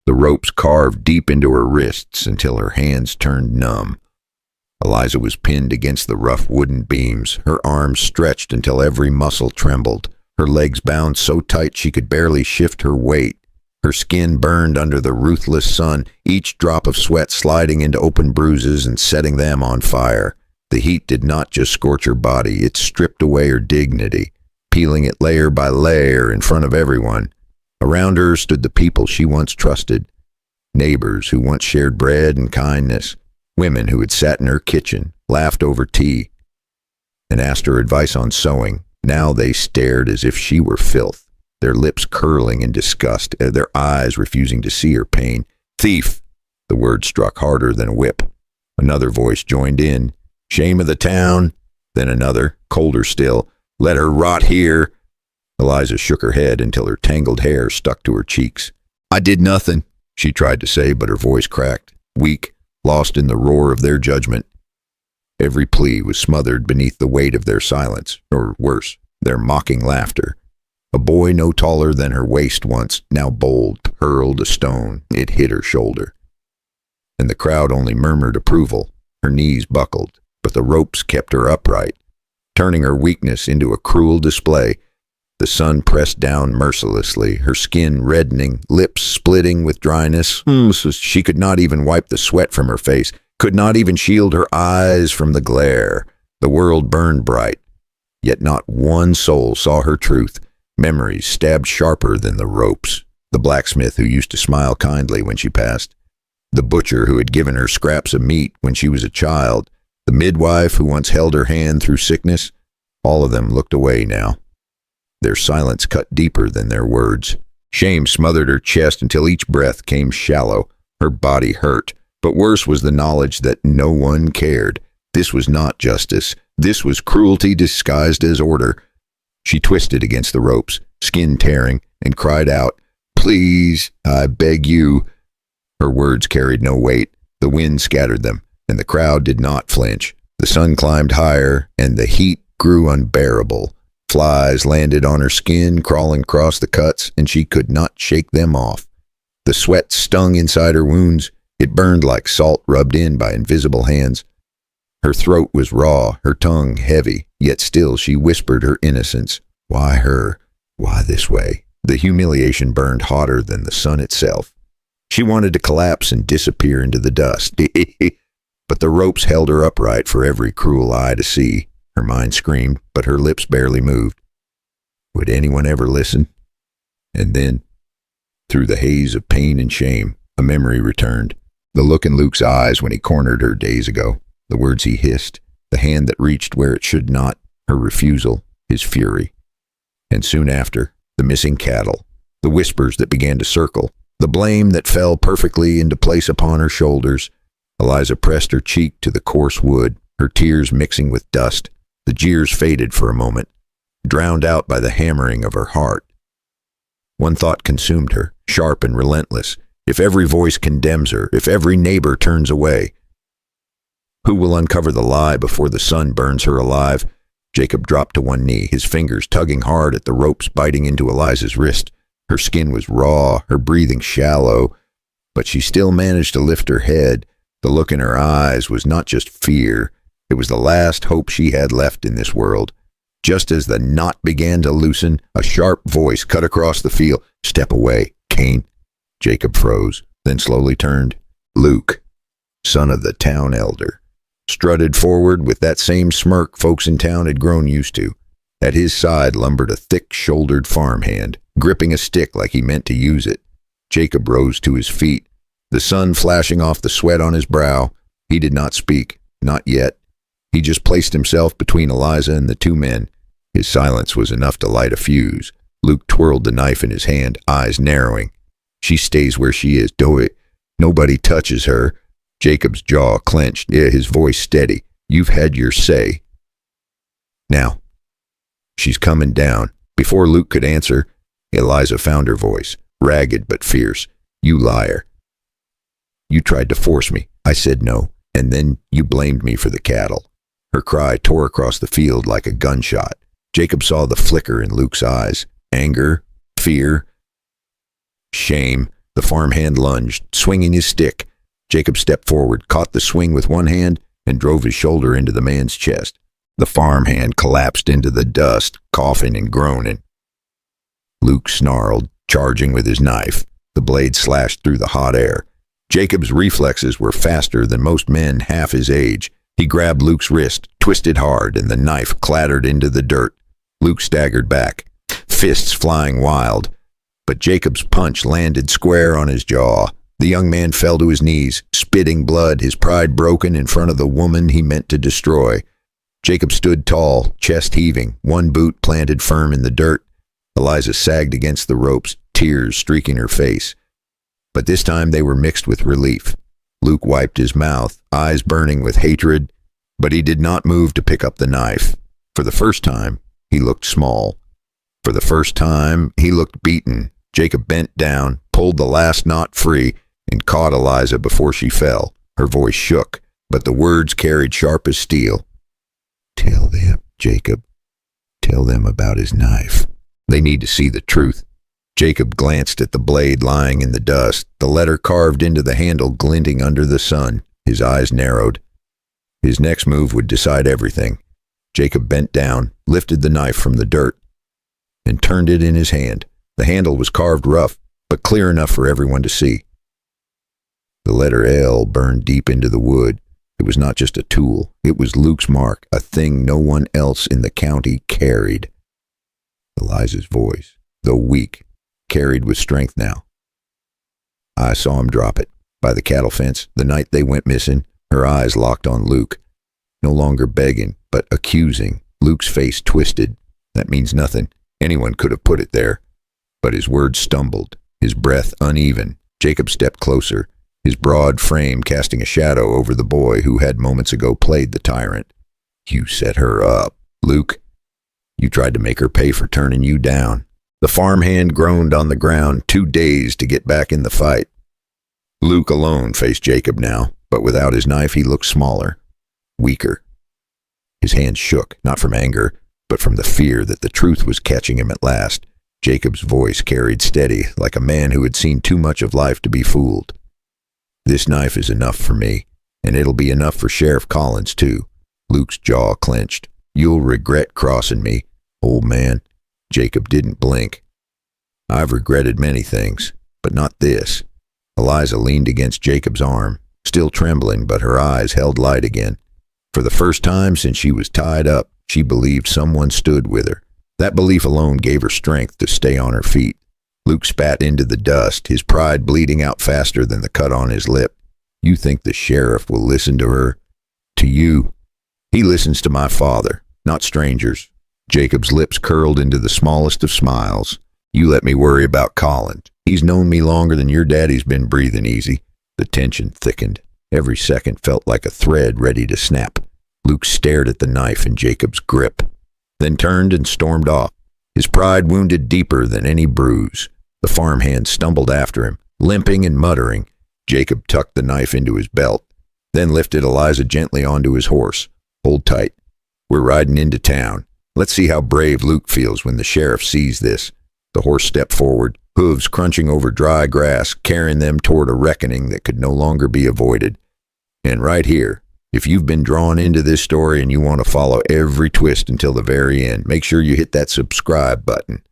the ropes carved deep into her wrists until her hands turned numb. Eliza was pinned against the rough wooden beams, her arms stretched until every muscle trembled, her legs bound so tight she could barely shift her weight. Her skin burned under the ruthless sun, each drop of sweat sliding into open bruises and setting them on fire. The heat did not just scorch her body, it stripped away her dignity, peeling it layer by layer in front of everyone. Around her stood the people she once trusted, neighbors who once shared bread and kindness, women who had sat in her kitchen, laughed over tea, and asked her advice on sewing. Now they stared as if she were filth, their lips curling in disgust, their eyes refusing to see her pain. "Thief!" The word struck harder than a whip. Another voice joined in. "Shame of the town." Then another, colder still. "Let her rot here." Eliza shook her head until her tangled hair stuck to her cheeks. "I did nothing," she tried to say, but her voice cracked, weak, lost in the roar of their judgment. Every plea was smothered beneath the weight of their silence, or worse, their mocking laughter. A boy no taller than her waist once, now bold, hurled a stone. It hit her shoulder. And the crowd only murmured approval. Her knees buckled, but the ropes kept her upright, turning her weakness into a cruel display. The sun pressed down mercilessly, her skin reddening, lips splitting with dryness. So she could not even wipe the sweat from her face, could not even shield her eyes from the glare. The world burned bright, yet not one soul saw her truth. Memories stabbed sharper than the ropes. The blacksmith who used to smile kindly when she passed. The butcher who had given her scraps of meat when she was a child. The midwife who once held her hand through sickness. All of them looked away now. Their silence cut deeper than their words. Shame smothered her chest until each breath came shallow. Her body hurt, but worse was the knowledge that no one cared. This was not justice. This was cruelty disguised as order. She twisted against the ropes, skin tearing, and cried out, "Please, I beg you." Her words carried no weight. The wind scattered them, and the crowd did not flinch. The sun climbed higher, and the heat grew unbearable. Flies landed on her skin, crawling across the cuts, and she could not shake them off. The sweat stung inside her wounds. It burned like salt rubbed in by invisible hands. Her throat was raw, her tongue heavy, yet still she whispered her innocence. Why her? Why this way? The humiliation burned hotter than the sun itself. She wanted to collapse and disappear into the dust. But the ropes held her upright for every cruel eye to see. Her mind screamed, but her lips barely moved. Would anyone ever listen? And then, through the haze of pain and shame, a memory returned. The look in Luke's eyes when he cornered her days ago. The words he hissed. The hand that reached where it should not. Her refusal. His fury. And soon after, the missing cattle. The whispers that began to circle. The blame that fell perfectly into place upon her shoulders. Eliza pressed her cheek to the coarse wood, her tears mixing with dust. The jeers faded for a moment, drowned out by the hammering of her heart. One thought consumed her, sharp and relentless. If every voice condemns her, if every neighbor turns away, who will uncover the lie before the sun burns her alive? Jacob dropped to one knee, his fingers tugging hard at the ropes biting into Eliza's wrist. Her skin was raw, her breathing shallow, but she still managed to lift her head. The look in her eyes was not just fear, it was the last hope she had left in this world. Just as the knot began to loosen, a sharp voice cut across the field. "Step away, Cain." Jacob froze, then slowly turned. Luke, son of the town elder, strutted forward with that same smirk folks in town had grown used to. At his side lumbered a thick-shouldered farmhand, gripping a stick like he meant to use it. Jacob rose to his feet, the sun flashing off the sweat on his brow. He did not speak, not yet. He just placed himself between Eliza and the two men. His silence was enough to light a fuse. Luke twirled the knife in his hand, eyes narrowing. "She stays where she is, nobody touches her." Jacob's jaw clenched, his voice steady. "You've had your say. Now, she's coming down." Before Luke could answer, Eliza found her voice, ragged but fierce. "You liar. You tried to force me. I said no, and then you blamed me for the cattle." Her cry tore across the field like a gunshot. Jacob saw the flicker in Luke's eyes. Anger, fear, shame. The farmhand lunged, swinging his stick. Jacob stepped forward, caught the swing with one hand, and drove his shoulder into the man's chest. The farmhand collapsed into the dust, coughing and groaning. Luke snarled, charging with his knife. The blade slashed through the hot air. Jacob's reflexes were faster than most men half his age. He grabbed Luke's wrist, twisted hard, and the knife clattered into the dirt. Luke staggered back, fists flying wild, but Jacob's punch landed square on his jaw. The young man fell to his knees, spitting blood, his pride broken in front of the woman he meant to destroy. Jacob stood tall, chest heaving, one boot planted firm in the dirt. Eliza sagged against the ropes, tears streaking her face. But this time they were mixed with relief. Luke wiped his mouth, eyes burning with hatred, but he did not move to pick up the knife. For the first time, he looked small. For the first time, he looked beaten. Jacob bent down, pulled the last knot free, and caught Eliza before she fell. Her voice shook, but the words carried sharp as steel. "Tell them, Jacob. Tell them about his knife. They need to see the truth." Jacob glanced at the blade lying in the dust, the letter carved into the handle glinting under the sun. His eyes narrowed. His next move would decide everything. Jacob bent down, lifted the knife from the dirt, and turned it in his hand. The handle was carved rough, but clear enough for everyone to see. The letter L burned deep into the wood. It was not just a tool. It was Luke's mark, a thing no one else in the county carried. Eliza's voice, though weak, carried with strength now. "I saw him drop it, by the cattle fence, the night they went missing." Her eyes locked on Luke. No longer begging, but accusing. Luke's face twisted. "That means nothing. Anyone could have put it there." But his words stumbled, his breath uneven. Jacob stepped closer, his broad frame casting a shadow over the boy who had moments ago played the tyrant. "You set her up, Luke. You tried to make her pay for turning you down." The farmhand groaned on the ground, too dazed to get back in the fight. Luke alone faced Jacob now, but without his knife he looked smaller, weaker. His hands shook, not from anger, but from the fear that the truth was catching him at last. Jacob's voice carried steady, like a man who had seen too much of life to be fooled. "This knife is enough for me, and it'll be enough for Sheriff Collins, too." Luke's jaw clenched. "You'll regret crossing me, old man." Jacob didn't blink. "I've regretted many things, but not this." Eliza leaned against Jacob's arm, still trembling, but her eyes held light again. For the first time since she was tied up, she believed someone stood with her. That belief alone gave her strength to stay on her feet. Luke spat into the dust, his pride bleeding out faster than the cut on his lip. "You think the sheriff will listen to her? To you? He listens to my father, not strangers." Jacob's lips curled into the smallest of smiles. "You let me worry about Collins. He's known me longer than your daddy's been breathing easy." The tension thickened. Every second felt like a thread ready to snap. Luke stared at the knife in Jacob's grip, then turned and stormed off, his pride wounded deeper than any bruise. The farmhand stumbled after him, limping and muttering. Jacob tucked the knife into his belt, then lifted Eliza gently onto his horse. "Hold tight. We're riding into town. Let's see how brave Luke feels when the sheriff sees this." The horse stepped forward, hooves crunching over dry grass, carrying them toward a reckoning that could no longer be avoided. And right here, if you've been drawn into this story and you want to follow every twist until the very end, make sure you hit that subscribe button.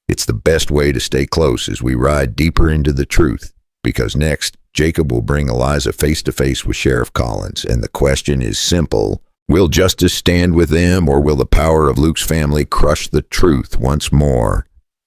It's the best way to stay close as we ride deeper into the truth, because next, Jacob will bring Eliza face to face with Sheriff Collins, and the question is simple. Will justice stand with them, or will the power of Luke's family crush the truth once more?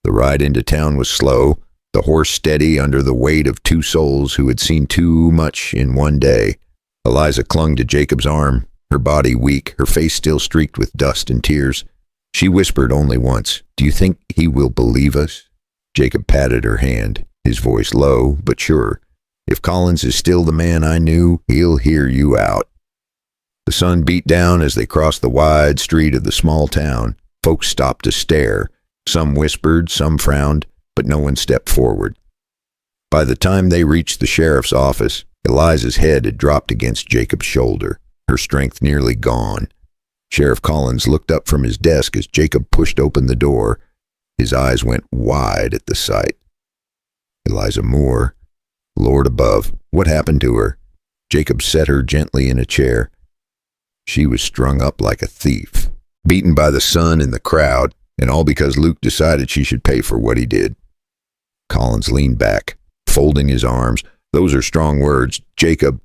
The ride into town was slow, the horse steady under the weight of two souls who had seen too much in one day. Eliza clung to Jacob's arm, her body weak, her face still streaked with dust and tears. She whispered only once, "Do you think he will believe us?" Jacob patted her hand, his voice low but sure. "If Collins is still the man I knew, he'll hear you out." The sun beat down as they crossed the wide street of the small town. Folks stopped to stare. Some whispered, some frowned, but no one stepped forward. By the time they reached the sheriff's office, Eliza's head had dropped against Jacob's shoulder, her strength nearly gone. Sheriff Collins looked up from his desk as Jacob pushed open the door. His eyes went wide at the sight. Eliza Moore. Lord above, what happened to her? Jacob set her gently in a chair. She was strung up like a thief, beaten by the sun and the crowd, and all because Luke decided she should pay for what he did. Collins leaned back, folding his arms. Those are strong words. Jacob,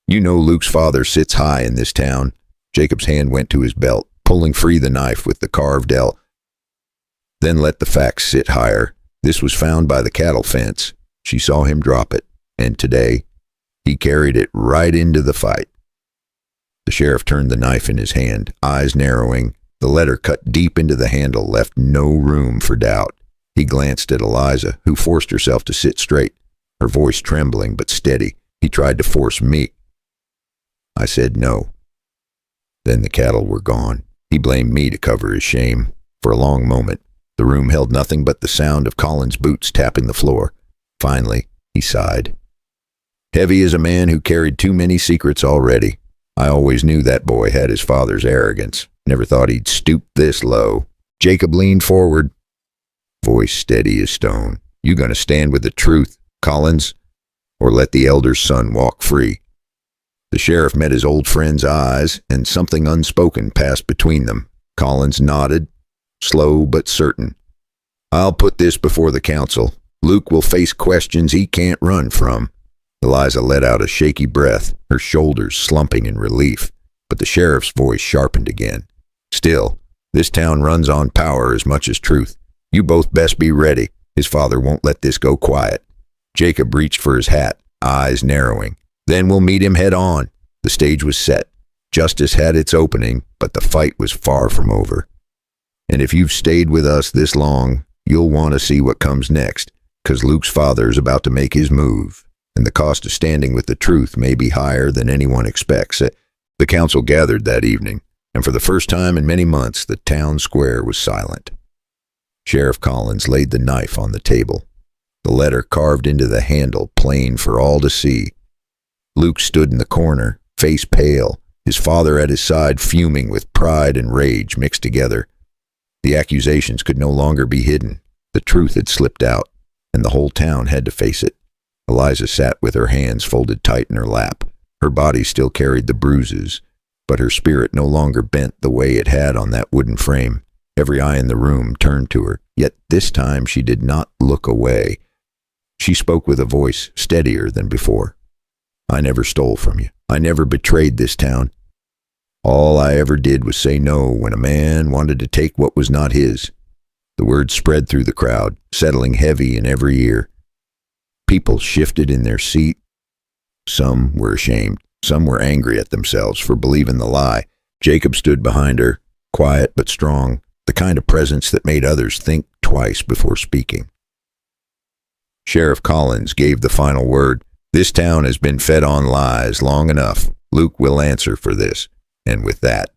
you know Luke's father sits high in this town. Jacob's hand went to his belt, pulling free the knife with the carved L. Then let the facts sit higher. This was found by the cattle fence. She saw him drop it, and today, he carried it right into the fight. The sheriff turned the knife in his hand, eyes narrowing. The letter cut deep into the handle left no room for doubt. He glanced at Eliza, who forced herself to sit straight, her voice trembling but steady. He tried to force me. I said no. Then the cattle were gone. He blamed me to cover his shame. For a long moment, the room held nothing but the sound of Collins' boots tapping the floor. Finally, he sighed. Heavy as a man who carried too many secrets already. I always knew that boy had his father's arrogance. Never thought he'd stoop this low. Jacob leaned forward, voice steady as stone. You gonna stand with the truth, Collins, or let the elder's son walk free? The sheriff met his old friend's eyes, and something unspoken passed between them. Collins nodded, slow but certain. I'll put this before the council. Luke will face questions he can't run from. Eliza let out a shaky breath, her shoulders slumping in relief, but the sheriff's voice sharpened again. Still, this town runs on power as much as truth. You both best be ready. His father won't let this go quiet. Jacob reached for his hat, eyes narrowing. Then we'll meet him head on. The stage was set. Justice had its opening, but the fight was far from over. And if you've stayed with us this long, you'll want to see what comes next, 'cause Luke's father is about to make his move, and the cost of standing with the truth may be higher than anyone expects. The council gathered that evening, and for the first time in many months, the town square was silent. Sheriff Collins laid the knife on the table, the letter carved into the handle plain for all to see. Luke stood in the corner, face pale, his father at his side fuming with pride and rage mixed together. The accusations could no longer be hidden. The truth had slipped out, and the whole town had to face it. Eliza sat with her hands folded tight in her lap. Her body still carried the bruises, but her spirit no longer bent the way it had on that wooden frame. Every eye in the room turned to her, yet this time she did not look away. She spoke with a voice steadier than before. I never stole from you. I never betrayed this town. All I ever did was say no when a man wanted to take what was not his. The words spread through the crowd, settling heavy in every ear. People shifted in their seat. Some were ashamed. Some were angry at themselves for believing the lie. Jacob stood behind her, quiet but strong, the kind of presence that made others think twice before speaking. Sheriff Collins gave the final word. This town has been fed on lies long enough. Luke will answer for this. And with that,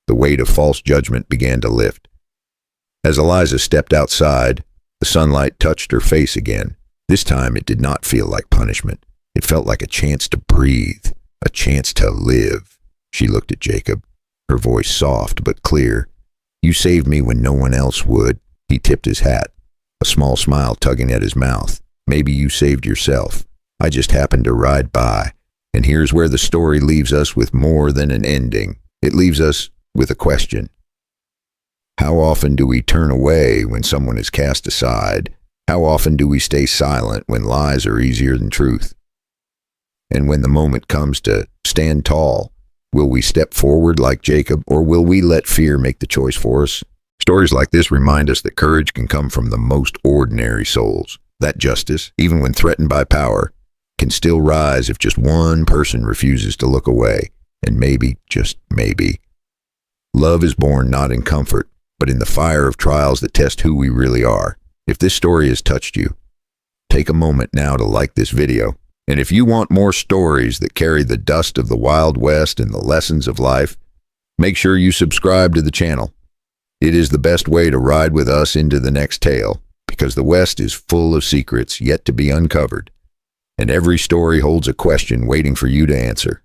the weight of false judgment began to lift. As Eliza stepped outside, the sunlight touched her face again. This time it did not feel like punishment. It felt like a chance to breathe, a chance to live. She looked at Jacob, her voice soft but clear. You saved me when no one else would. He tipped his hat, a small smile tugging at his mouth. Maybe you saved yourself. I just happened to ride by. And here's where the story leaves us with more than an ending. It leaves us with a question. How often do we turn away when someone is cast aside? How often do we stay silent when lies are easier than truth? And when the moment comes to stand tall, will we step forward like Jacob, or will we let fear make the choice for us? Stories like this remind us that courage can come from the most ordinary souls. That justice, even when threatened by power, can still rise if just one person refuses to look away. And maybe, just maybe, love is born not in comfort, but in the fire of trials that test who we really are. If this story has touched you, take a moment now to like this video. And if you want more stories that carry the dust of the Wild West and the lessons of life, make sure you subscribe to the channel. It is the best way to ride with us into the next tale, because the West is full of secrets yet to be uncovered, and every story holds a question waiting for you to answer.